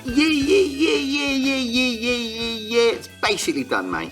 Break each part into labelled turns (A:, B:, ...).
A: Yeah. It's basically done, mate.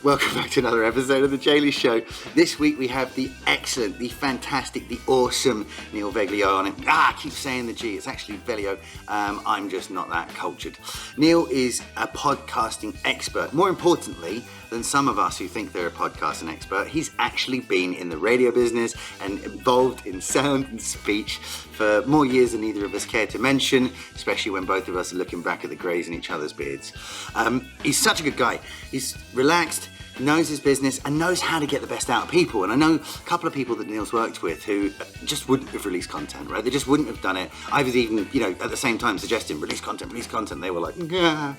A: Welcome back to another episode of The Daily Show. This week we have the excellent, the fantastic, the awesome Neal Veglio on it. I keep saying the G, it's actually Veglio. I'm just not that cultured. Neal is a podcasting expert. More importantly than some of us who think they're a podcasting expert, he's actually been in the radio business and involved in sound and speech for more years than either of us care to mention, especially when both of us are looking back at the greys in each other's beards. He's such a good guy. He's relaxed, knows his business, and knows how to get the best out of people. And I know a couple of people that Neal's worked with who just wouldn't have released content, right? They just wouldn't have done it. I was even, at the same time suggesting, release content. They were like, yeah.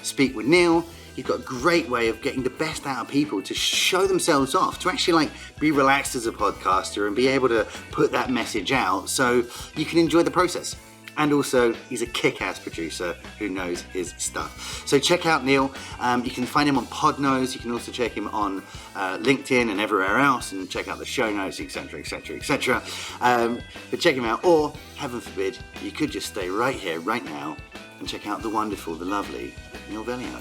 A: Speak with Neal. He's got a great way of getting the best out of people to show themselves off, to actually be relaxed as a podcaster and be able to put that message out so you can enjoy the process. And also, he's a kick-ass producer who knows his stuff. So check out Neal. You can find him on Podknows. You can also check him on LinkedIn and everywhere else, and check out the show notes, etc. But check him out, or heaven forbid, you could just stay right here, right now, and check out the wonderful, the lovely Neal Veglio.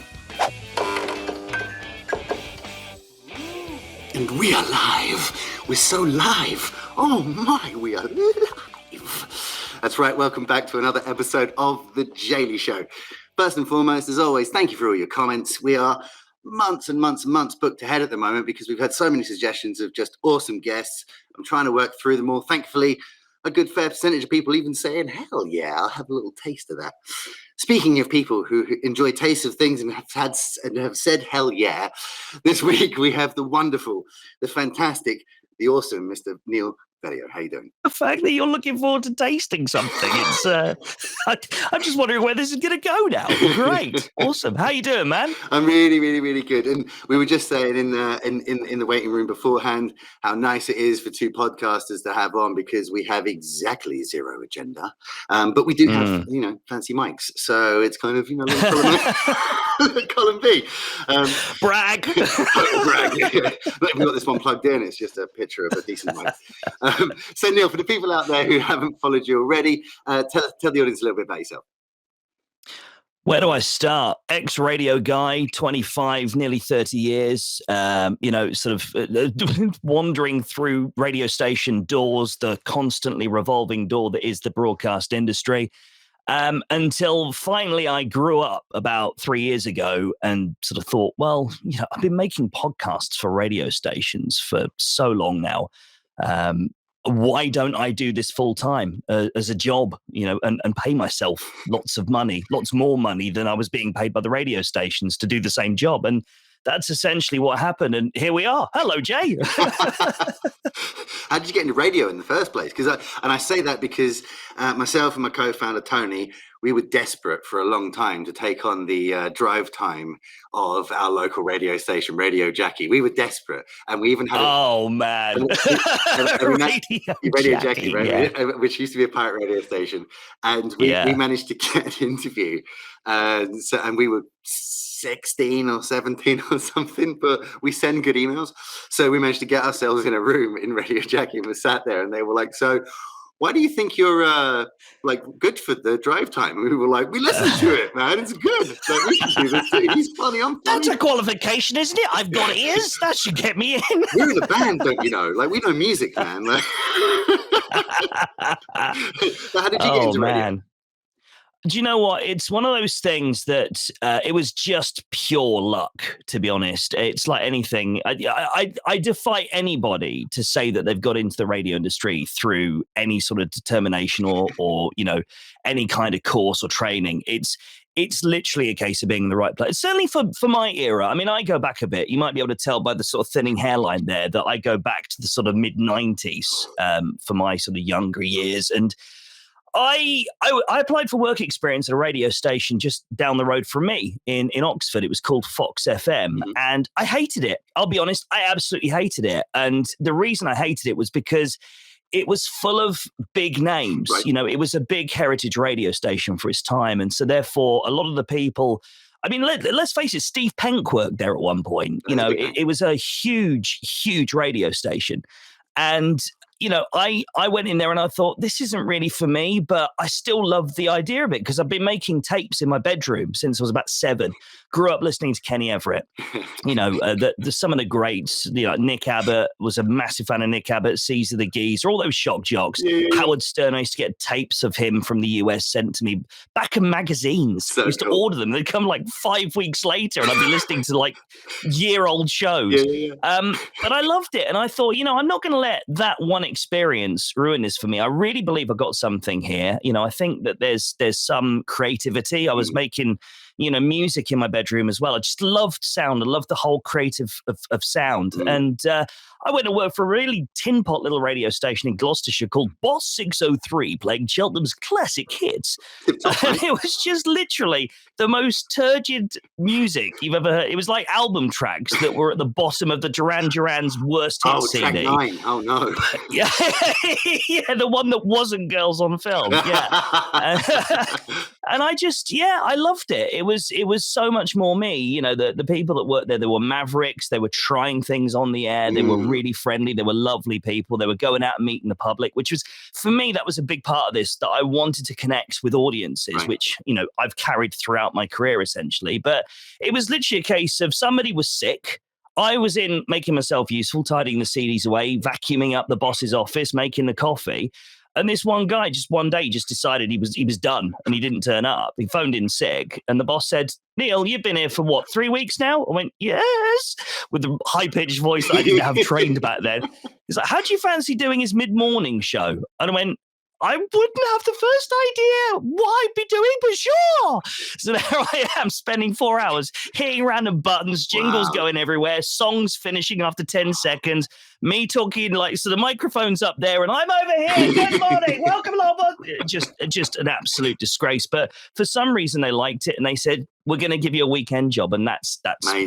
A: And we are live. We're so live. Oh my, we are live. That's right, welcome back to another episode of The Daily Show. First and foremost, as always, thank you for all your comments. We are months and months and months booked ahead at the moment because we've had so many suggestions of just awesome guests. I'm trying to work through them all. Thankfully, a good fair percentage of people even saying, hell yeah, I'll have a little taste of that. Speaking of people who enjoy tastes of things and have said hell yeah, this week we have the wonderful, the fantastic, the awesome Mr. Neal Veglio. How you doing?
B: The fact that you're looking forward to tasting something, it's I'm just wondering where this is going to go now. Great, awesome. How you doing, man?
A: I'm really, really, really good. And we were just saying in the waiting room beforehand how nice it is for two podcasters to have on because we have exactly zero agenda, but we do have fancy mics, so it's kind of column B.
B: Brag.
A: Brag. We've got this one plugged in. It's just a picture of a decent mic. So Neal, for the people out there who haven't followed you already, tell the audience a little bit about yourself.
B: Where do I start? Ex-radio guy, 25, nearly 30 years, wandering through radio station doors, the constantly revolving door that is the broadcast industry, until finally I grew up about 3 years ago and sort of thought, well, I've been making podcasts for radio stations for so long now. Why don't I do this full time as a job, and pay myself lots of money, lots more money than I was being paid by the radio stations to do the same job? And that's essentially what happened. And here we are. Hello, Jay.
A: How did you get into radio in the first place? I say that because myself and my co-founder, Tony, we were desperate for a long time to take on the drive time of our local radio station, Radio Jackie. We were desperate. And we even had Radio Jackie, right? Yeah. Which used to be a pirate radio station. And we managed to get an interview. And we were 16 or 17 or something, but we send good emails. So we managed to get ourselves in a room in Radio Jackie and we sat there and they were like, so why do you think you're good for the drive time? And we were like, we listened to it, man. It's good. We can do this too. He's funny. I'm funny.
B: That's a qualification, isn't it? I've got ears. That should get me in.
A: We're in a band, don't you know? We know music, man. So how did you get into radio?
B: Do you know what? It's one of those things that it was just pure luck, to be honest. It's like anything. I defy anybody to say that they've got into the radio industry through any sort of determination or any kind of course or training. It's literally a case of being in the right place. Certainly for my era. I mean, I go back a bit. You might be able to tell by the sort of thinning hairline there that I go back to the sort of mid-90s for my sort of younger years. And I applied for work experience at a radio station just down the road from me in Oxford. It was called Fox FM, and I hated it. I'll be honest, I absolutely hated it. And the reason I hated it was because it was full of big names. Right. It was a big heritage radio station for its time. And so therefore, a lot of the people, I mean, let's face it, Steve Penk worked there at one point. It was a huge, huge radio station. And I went in there and I thought, this isn't really for me, but I still love the idea of it because I've been making tapes in my bedroom since I was about 7. Grew up listening to Kenny Everett. Some of the greats, Nick Abbott, was a massive fan of Nick Abbott, Caesar the Geezer, all those shock jocks. Howard Stern, I used to get tapes of him from the US sent to me back in magazines. I used to order them. They'd come like 5 weeks later and I'd be listening to like year-old shows. But I loved it. And I thought, I'm not going to let that one experience ruin this for me. I really believe I got something here. I think that there's some creativity. I was making music in my bedroom as well. I just loved sound. I loved the whole creative of sound. And I went to work for a really tin pot little radio station in Gloucestershire called Boss 603, playing Cheltenham's classic hits. And it was just literally the most turgid music you've ever heard. It was like album tracks that were at the bottom of the Duran Duran's worst hit CD.
A: Track 9. Oh, no.
B: Yeah, the one that wasn't Girls on Film. Yeah. And I loved it. It was so much more me. The people that worked there, they were mavericks. They were trying things on the air. They were really friendly. They were lovely people. They were going out and meeting the public, which was, for me, that was a big part of this, that I wanted to connect with audiences, which, I've carried throughout my career essentially. But it was literally a case of somebody was sick. I was in making myself useful, tidying the CDs away, vacuuming up the boss's office, making the coffee. And this one guy just one day just decided he was done and he didn't turn up. He phoned in sick and the boss said, Neal, you've been here for 3 weeks now? I went, yes, with the high-pitched voice that I didn't have trained back then. He's like, how do you fancy doing his mid-morning show? And I went, I wouldn't have the first idea what I'd be doing, but sure. So there I am spending 4 hours hitting random buttons, jingles going everywhere, songs finishing after 10 seconds, me talking so the microphone's up there and I'm over here. Good morning. Welcome along. Just an absolute disgrace. But for some reason they liked it and they said, we're going to give you a weekend job. And that's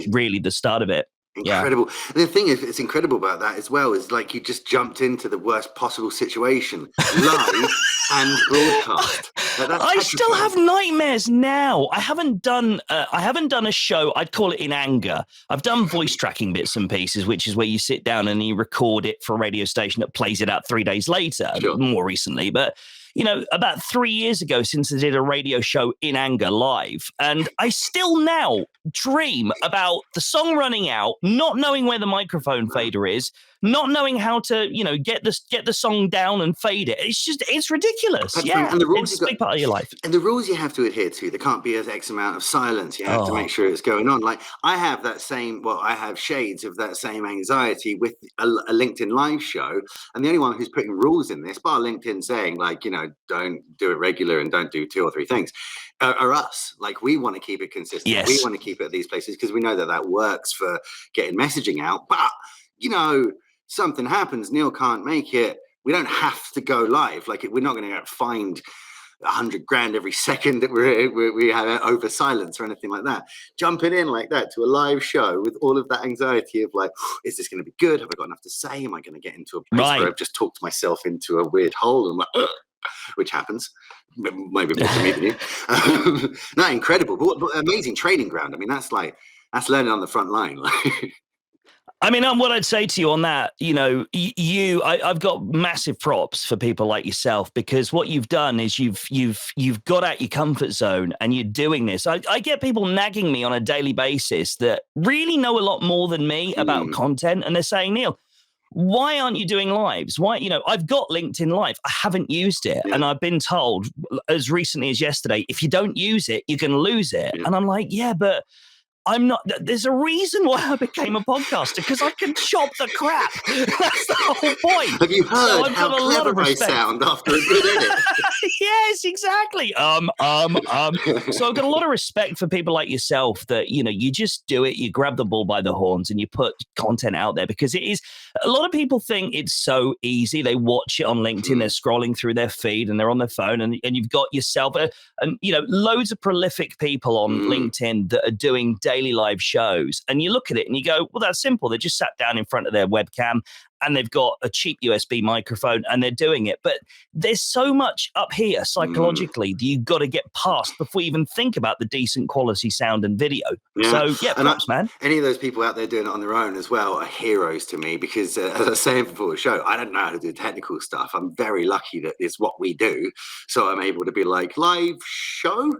B: really the start of it.
A: Incredible. Yeah. And the thing is, it's incredible about that as well, is like you just jumped into the worst possible situation live and broadcast.
B: I still have nightmares now. I haven't done a show. I'd call it in anger. I've done voice tracking bits and pieces, which is where you sit down and you record it for a radio station that plays it out 3 days later, more recently. But about 3 years ago, since I did a radio show in anger live, and I still now dream about the song running out, not knowing where the microphone fader is, not knowing how to, get the song down and fade it. It's ridiculous. And the rules it's a big part of your life.
A: And the rules you have to adhere to, there can't be an X amount of silence. You have to make sure it's going on. Like I have I have shades of that same anxiety with a LinkedIn live show. And the only one who's putting rules in this, bar LinkedIn saying don't do it regular and don't do 2 or 3 things, are us. Like we want to keep it consistent.
B: Yes.
A: We want to keep it at these places because we know that works for getting messaging out. But, something happens, Neal can't make it. We don't have to go live. Like we're not going to find $100,000 every second that we have over silence or anything like that. Jumping in like that to a live show with all of that anxiety of like, is this going to be good? Have I got enough to say? Am I going to get into a place where I've just talked myself into a weird hole? And like, which happens. Maybe more to me than you. No, incredible. But amazing training ground. I mean, that's learning on the front line.
B: I mean, what I'd say to you on that, I've got massive props for people like yourself, because what you've done is you've got out your comfort zone and you're doing this. I get people nagging me on a daily basis that really know a lot more than me about content. And they're saying, Neal, why aren't you doing lives? Why, I've got LinkedIn Live. I haven't used it. Yeah. And I've been told as recently as yesterday, if you don't use it, you're going to lose it. Yeah. And I'm like, yeah, but I'm not. There's a reason why I became a podcaster, because I can chop the crap. That's the whole point.
A: Have you heard how clever I sound after a good edit?
B: Yes, exactly. So I've got a lot of respect for people like yourself that, you just do it, you grab the bull by the horns and you put content out there, because it is, a lot of people think it's so easy. They watch it on LinkedIn, they're scrolling through their feed and they're on their phone, and you've got yourself and loads of prolific people on LinkedIn that are doing daily live shows, and you look at it and you go, well, that's simple. They just sat down in front of their webcam and they've got a cheap USB microphone and they're doing it. But there's so much up here psychologically that you've got to get past before you even think about the decent quality sound and video.
A: Yeah.
B: So yeah, props, man.
A: Any of those people out there doing it on their own as well are heroes to me, because as I was saying before the show, I don't know how to do technical stuff. I'm very lucky that it's what we do. So I'm able to be like, live show?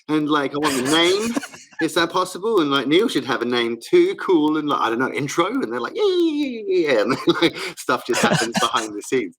A: And like, I want the name. Is that possible? And like, Neal should have a name too. Cool. And like, I don't know, intro. And they're like, yeah. And like, stuff just happens behind the scenes.